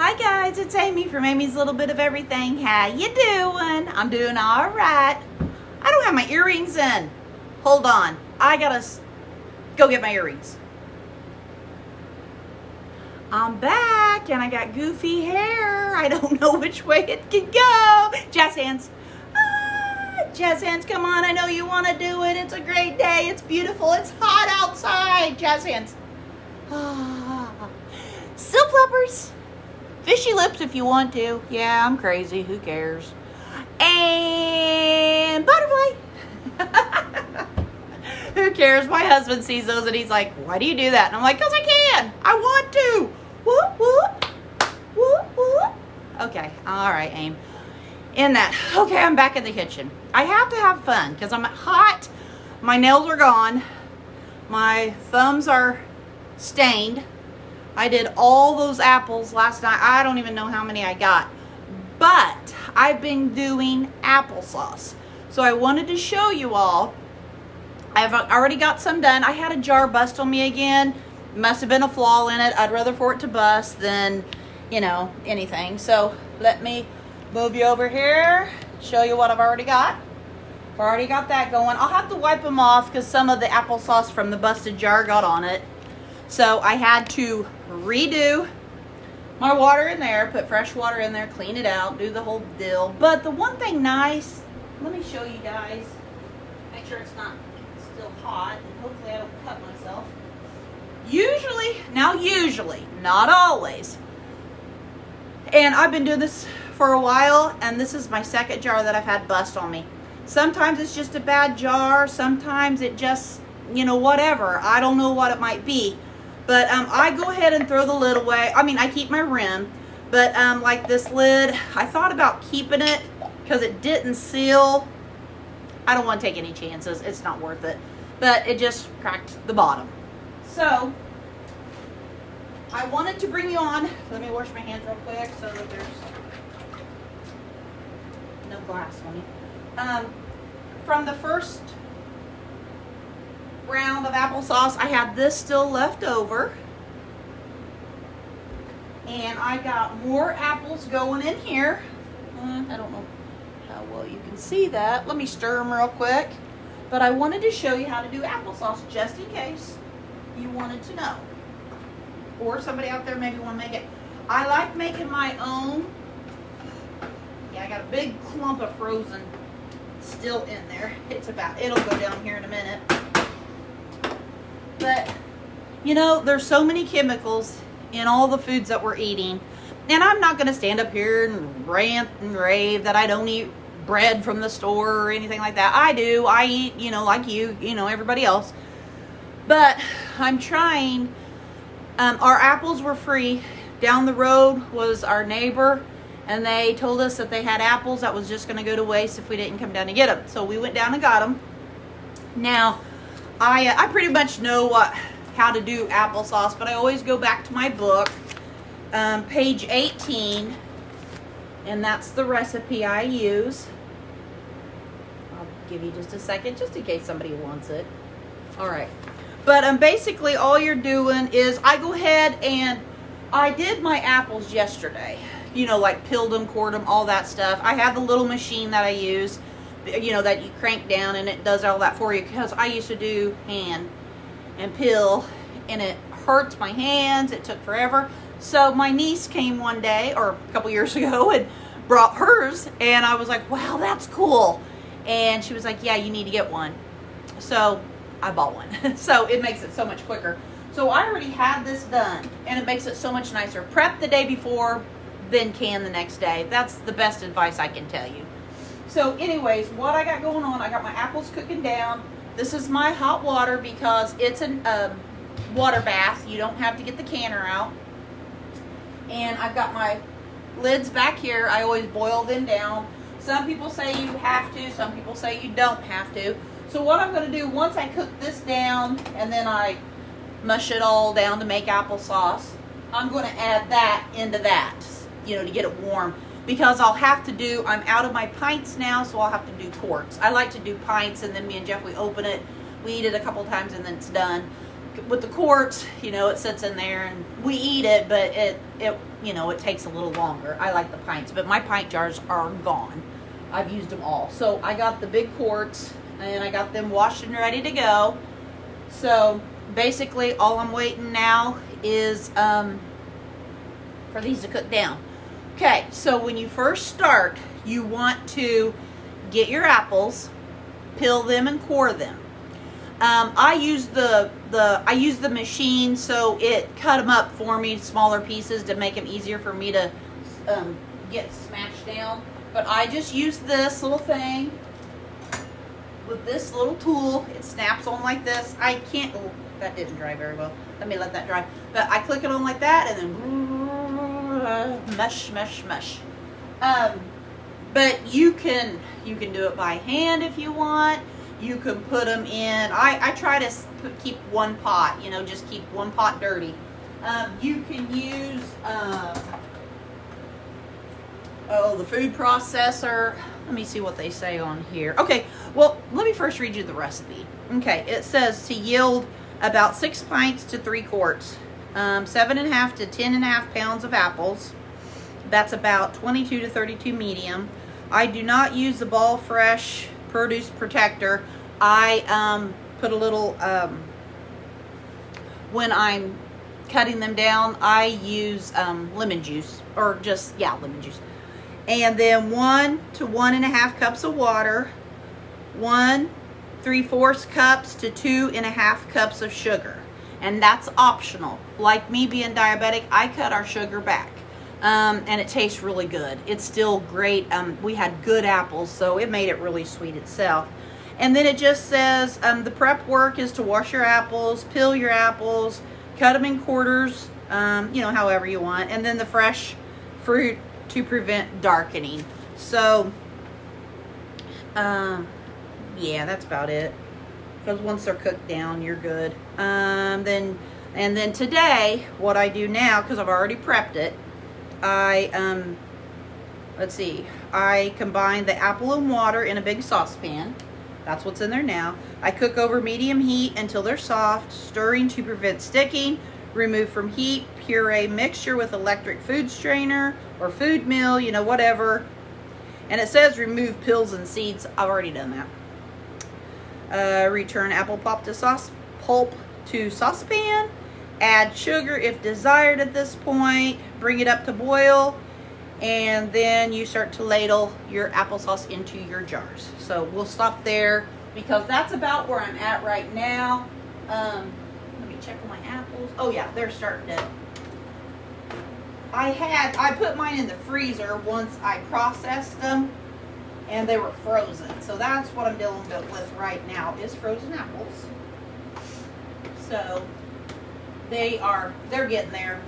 Hi guys, it's Amy from Amy's Little Bit of Everything. How you doing? I'm doing all right. I don't have my earrings in. Hold on. I gotta go get my earrings. I'm back and I got goofy hair. I don't know which way it can go. Jazz hands. Jazz hands, come on. I know you want to do it. It's a great day. It's beautiful. It's hot outside. Jazz hands. Silk flappers. Fishy lips if you want to. Yeah, I'm crazy. Who cares? And butterfly. Who cares? My husband sees those and he's like, why do you do that? And I'm like, because I can. I want to. Whoop, whoop. Whoop, whoop. Okay. All right, Aim. In that. Okay, I'm back in the kitchen. I have to have fun because I'm hot. My nails are gone. My thumbs are stained. I did all those apples last night. I don't even know how many I got. But I've been doing applesauce. So I wanted to show you all. I've already got some done. I had a jar bust on me again. Must have been a flaw in it. I'd rather for it to bust than, you know, anything. So let me move you over here. Show you what I've already got. I've already got that going. I'll have to wipe them off because some of the applesauce from the busted jar got on it. So I had to redo my water in there, put fresh water in there, clean it out, do the whole deal. But the one thing nice, let me show you guys, make sure it's not still hot, and hopefully I don't cut myself. Usually, not always, and I've been doing this for a while, and this is my second jar that I've had bust on me. Sometimes it's just a bad jar, sometimes it just, you know, whatever. I don't know what it might be. But I go ahead and throw the lid away. I mean, I keep my rim. But like this lid, I thought about keeping it because it didn't seal. I don't want to take any chances. It's not worth it. But it just cracked the bottom. So, I wanted to bring you on. Let me wash my hands real quick so that there's no glass on me. From the first round of applesauce, I had this still left over, and I got more apples going in here. I don't know how well you can see that. Let me stir them real quick, but I wanted to show you how to do applesauce just in case you wanted to know, or somebody out there maybe want to make it. I like making my own. Yeah, I got a big clump of frozen still in there. It'll go down here in a minute. But, you know, there's so many chemicals in all the foods that we're eating. And I'm not going to stand up here and rant and rave that I don't eat bread from the store or anything like that. I do. I eat, you know, like you know, everybody else. But I'm trying. Our apples were free. Down the road was our neighbor. And they told us that they had apples that was just going to go to waste if we didn't come down to get them. So we went down and got them. Now, I pretty much know how to do applesauce, but I always go back to my book, page 18, and that's the recipe I use. I'll give you just a second, just in case somebody wants it. All right. But basically all you're doing is I go ahead and I did my apples yesterday. You know, like peeled them, cored them, all that stuff. I have the little machine that I use, you know, that you crank down and it does all that for you, because I used to do hand and peel and it hurts my hands. It took forever. So my niece came one day or a couple years ago and brought hers, and I was like, wow, that's cool. And she was like, yeah, you need to get one. So I bought one. So it makes it so much quicker. So I already had this done, and it makes it so much nicer. Prep the day before, then can the next day. That's the best advice I can tell you. So anyways, what I got going on, I got my apples cooking down. This is my hot water because it's a water bath. You don't have to get the canner out. And I've got my lids back here. I always boil them down. Some people say you have to. Some people say you don't have to. So what I'm going to do, once I cook this down and then I mush it all down to make applesauce, I'm going to add that into that, you know, to get it warm. Because I'll have to do, I'm out of my pints now, so I'll have to do quarts. I like to do pints, and then me and Jeff, we open it, we eat it a couple times, and then it's done. with the quarts, you know, it sits in there and we eat it, but it you know, it takes a little longer. I like the pints, but my pint jars are gone. I've used them all. So I got the big quarts and I got them washed and ready to go. So basically all I'm waiting now is for these to cook down. Okay, so when you first start, you want to get your apples, peel them and core them. I use the machine, so it cut them up for me, smaller pieces, to make them easier for me to get smashed down. But I just use this little thing with this little tool. It snaps on like this. I can't. Oh, that didn't dry very well. Let me let that dry. But I click it on like that, and then mush, mush, mush. But you can do it by hand if you want. You can put them in. I try to keep one pot. You know, just keep one pot dirty. You can use the food processor. Let me see what they say on here. Okay, well, let me first read you the recipe. Okay, it says to yield about 6 pints to 3 quarts, 7.5 to 10.5 pounds of apples. That's about 22 to 32 medium. I do not use the Ball Fresh produce protector. I put a little, when I'm cutting them down, I use lemon juice, or just, yeah, lemon juice. And then 1 to 1.5 cups of water, 1 3/4 cups to 2.5 cups of sugar. And that's optional. Like me being diabetic, I cut our sugar back. And it tastes really good. It's still great. We had good apples, so it made it really sweet itself. And then it just says the prep work is to wash your apples, peel your apples, cut them in quarters, you know, however you want. And then the fresh fruit to prevent darkening. So, yeah, that's about it. Because once they're cooked down, you're good. And then today, what I do now, because I've already prepped it, let's see, I combine the apple and water in a big saucepan. That's what's in there now. I cook over medium heat until they're soft, stirring to prevent sticking. Remove from heat, puree mixture with electric food strainer or food mill, you know, whatever. And it says remove peels and seeds. I've already done that. Return apple pulp to saucepan. Add sugar if desired at this point. Bring it up to boil. And then you start to ladle your applesauce into your jars. So we'll stop there because that's about where I'm at right now. Let me check on my apples. Oh yeah, they're starting to. I put mine in the freezer once I processed them, and they were frozen. So that's what I'm dealing with right now is frozen apples. So they're getting there.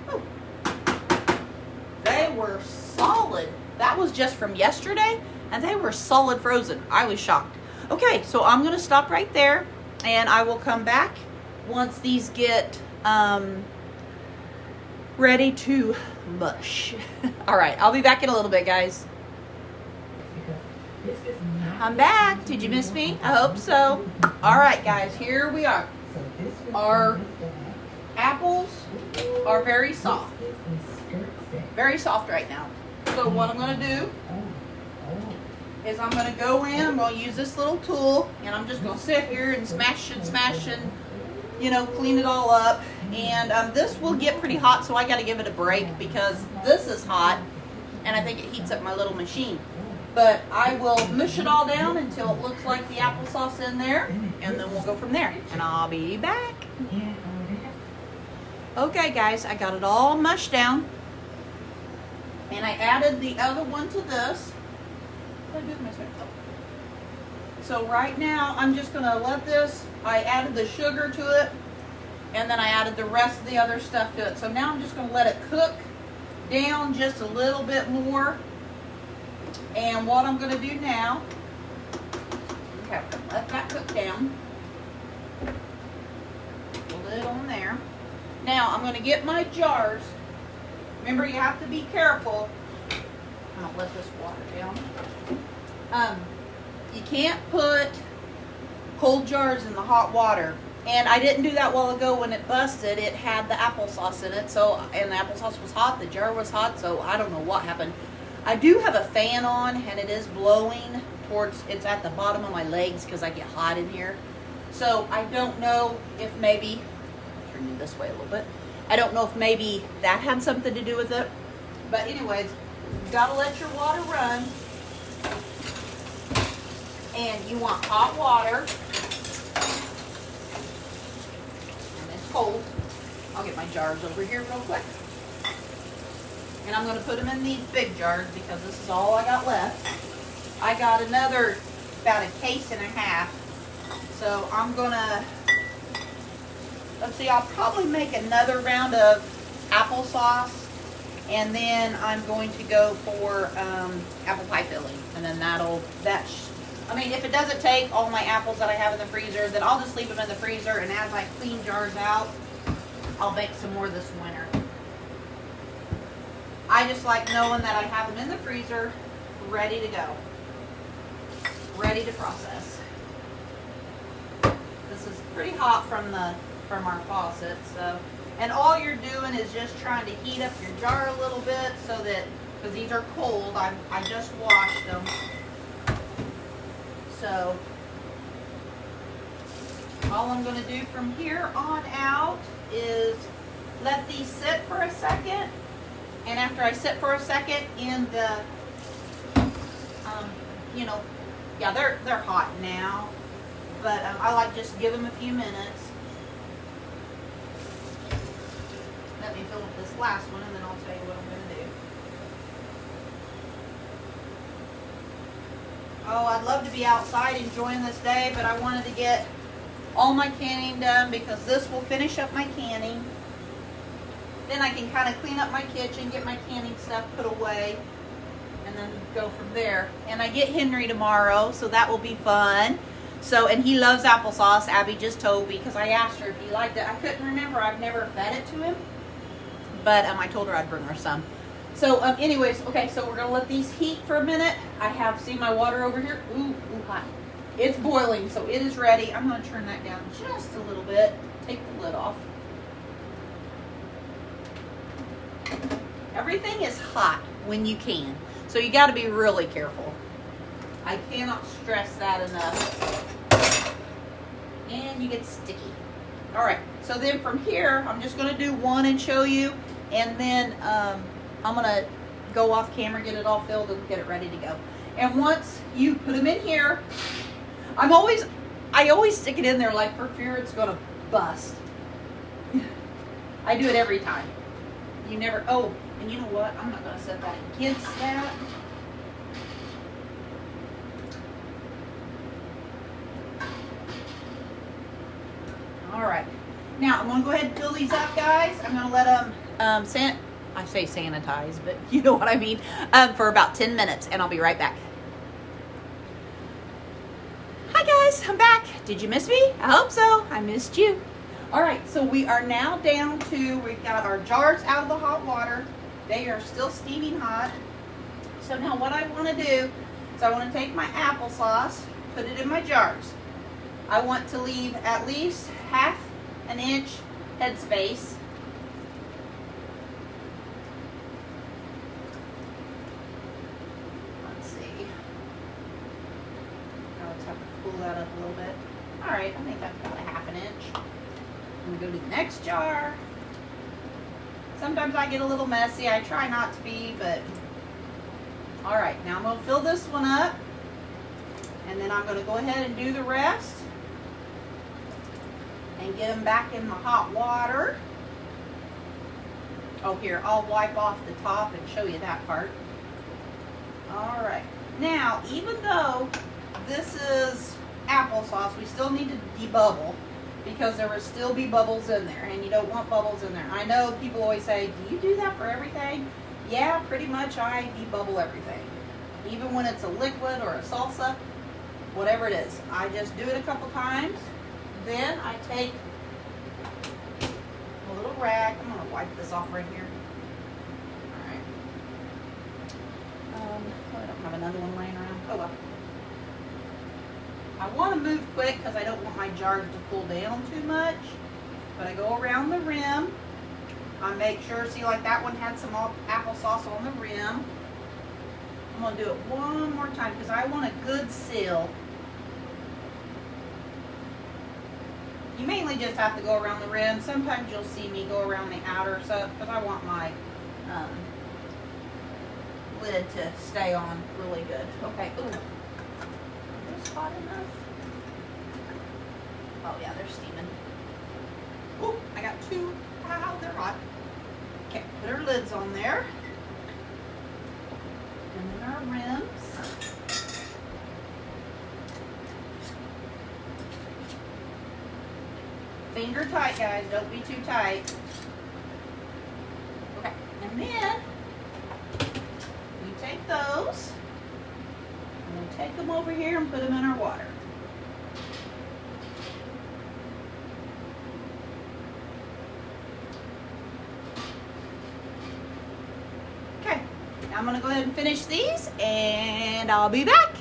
Oh. They were solid. That was just from yesterday, and they were solid frozen. I was shocked. Okay, so I'm going to stop right there, and I will come back once these get ready to mush. All right, I'll be back in a little bit, guys. I'm back. Did you miss me? I hope so. All right, guys, here we are. Our apples are very soft. Very soft right now. So what I'm going to do is I'm going to go in, I'm going to use this little tool, and I'm just going to sit here and smash and, you know, clean it all up. And this will get pretty hot, so I got to give it a break because this is hot, and I think it heats up my little machine. But I will mush it all down until it looks like the applesauce in there, and then we'll go from there. And I'll be back. Okay, guys, I got it all mushed down. And I added the other one to this. So right now, I'm just going to let this, I added the sugar to it, and then I added the rest of the other stuff to it. So now I'm just going to let it cook down just a little bit more. And what I'm going to do now, okay, let that cook down. Put the lid on there. Now I'm going to get my jars. Remember, you have to be careful. I'm going to let this water down. You can't put cold jars in the hot water. And I didn't do that a while ago when it busted. It had the applesauce in it, so, and the applesauce was hot, the jar was hot, so I don't know what happened. I do have a fan on, and it is blowing towards, it's at the bottom of my legs because I get hot in here. So I don't know if maybe, turn you this way a little bit. I don't know if maybe that had something to do with it. But anyways, you gotta let your water run. And you want hot water. Cold. I'll get my jars over here real quick. And I'm going to put them in these big jars because this is all I got left. I got another about a case and a half. So I'm going to, let's see, I'll probably make another round of applesauce. And then I'm going to go for apple pie filling. And then I mean, if it doesn't take all my apples that I have in the freezer, then I'll just leave them in the freezer, and as I clean jars out, I'll bake some more this winter. I just like knowing that I have them in the freezer, ready to go, ready to process. This is pretty hot from our faucet, so, and all you're doing is just trying to heat up your jar a little bit so that, because these are cold, I just washed them. So, all I'm going to do from here on out is let these sit for a second. And after I sit for a second in the, you know, yeah, they're hot now. But I like just give them a few minutes. Let me fill up this last one and then I'll tell you what I'm going to do. Oh, I'd love to be outside enjoying this day, but I wanted to get all my canning done because this will finish up my canning. Then I can kind of clean up my kitchen, get my canning stuff put away, and then go from there. And I get Henry tomorrow, so that will be fun. So, and he loves applesauce. Abby just told me because I asked her if he liked it. I couldn't remember. I've never fed it to him, but I told her I'd bring her some. So, anyways, okay, so we're going to let these heat for a minute. I have, see my water over here? Ooh, hot. It's boiling, so it is ready. I'm going to turn that down just a little bit. Take the lid off. Everything is hot when you can, so you got to be really careful. I cannot stress that enough. And you get sticky. All right, so then from here, I'm just going to do one and show you, and then I'm going to go off camera, get it all filled, and get it ready to go. And once you put them in here, I always stick it in there like for fear it's going to bust. I do it every time. You never, oh, and you know what? I'm not going to set that against that. All right. Now, I'm going to go ahead and fill these up, guys. I'm going to let them, I say sanitize, but you know what I mean, for about 10 minutes, and I'll be right back. Hi, guys. I'm back. Did you miss me? I hope so. I missed you. All right, so we are now down to, we've got our jars out of the hot water. They are still steaming hot. So now what I want to do is I want to take my applesauce, put it in my jars. I want to leave at least half an inch headspace. Let's see. I'll just have to pull that up a little bit. All right, I think that's about a half an inch. I'm going to go to the next jar. Sometimes I get a little messy. I try not to be, but all right. Now I'm going to fill this one up, and then I'm going to go ahead and do the rest and get them back in the hot water. Oh, here, I'll wipe off the top and show you that part. All right. Now, even though this is applesauce, we still need to debubble, because there will still be bubbles in there, and you don't want bubbles in there. I know people always say, do you do that for everything? Yeah, pretty much I debubble everything. Even when it's a liquid or a salsa, whatever it is. I just do it a couple times. Then I take a little rag. I'm going to wipe this off right here. All right. I don't have another one laying around. Oh well. I want to move quick because I don't want my jar to cool down too much. But I go around the rim. I make sure, see, like that one had some applesauce on the rim. I'm going to do it one more time because I want a good seal. You mainly just have to go around the rim. Sometimes you'll see me go around the outer stuff because I want my lid to stay on really good. Okay. Ooh. Is this hot enough? Oh yeah, they're steaming. Ooh, I got two. Wow, they're hot. Okay, put our lids on there. And then our rims. Finger tight, guys. Don't be too tight. Okay, and then we take those and then take them over here and put them in our water. Okay, now I'm going to go ahead and finish these and I'll be back.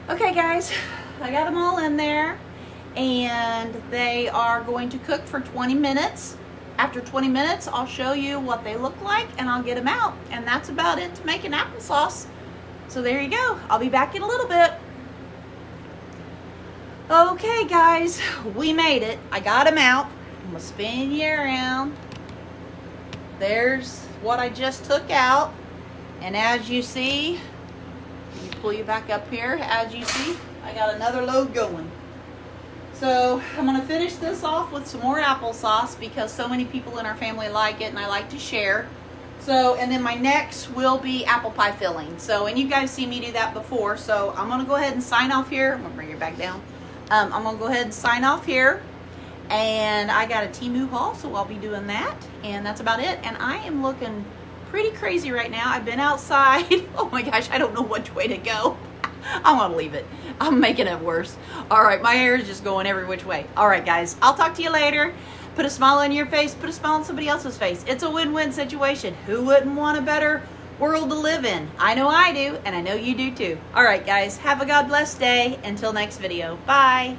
Okay, guys. I got them all in there and they are going to cook for 20 minutes. After 20 minutes, I'll show you what they look like and I'll get them out. And that's about it to make an applesauce. So there you go. I'll be back in a little bit. Okay, guys, we made it. I got them out. I'm gonna spin you around. There's what I just took out. And as you see, let me pull you back up here. As you see, I got another load going. So I'm going to finish this off with some more applesauce because so many people in our family like it and I like to share. So, and then my next will be apple pie filling. So, and you guys see me do that before. So I'm going to go ahead and sign off here. I'm going to bring it back down. I'm going to go ahead and sign off here. And I got a Temu haul, so I'll be doing that. And that's about it. And I am looking pretty crazy right now. I've been outside. Oh my gosh, I don't know which way to go. I'm gonna leave it. I'm making it worse. All right, my hair is just going every which way. All right, guys, I'll talk to you later. Put a smile on your face. Put a smile on somebody else's face. It's a win-win situation. Who wouldn't want a better world to live in? I know I do, and I know you do too. All right, guys, have a God bless day. Until next video. Bye.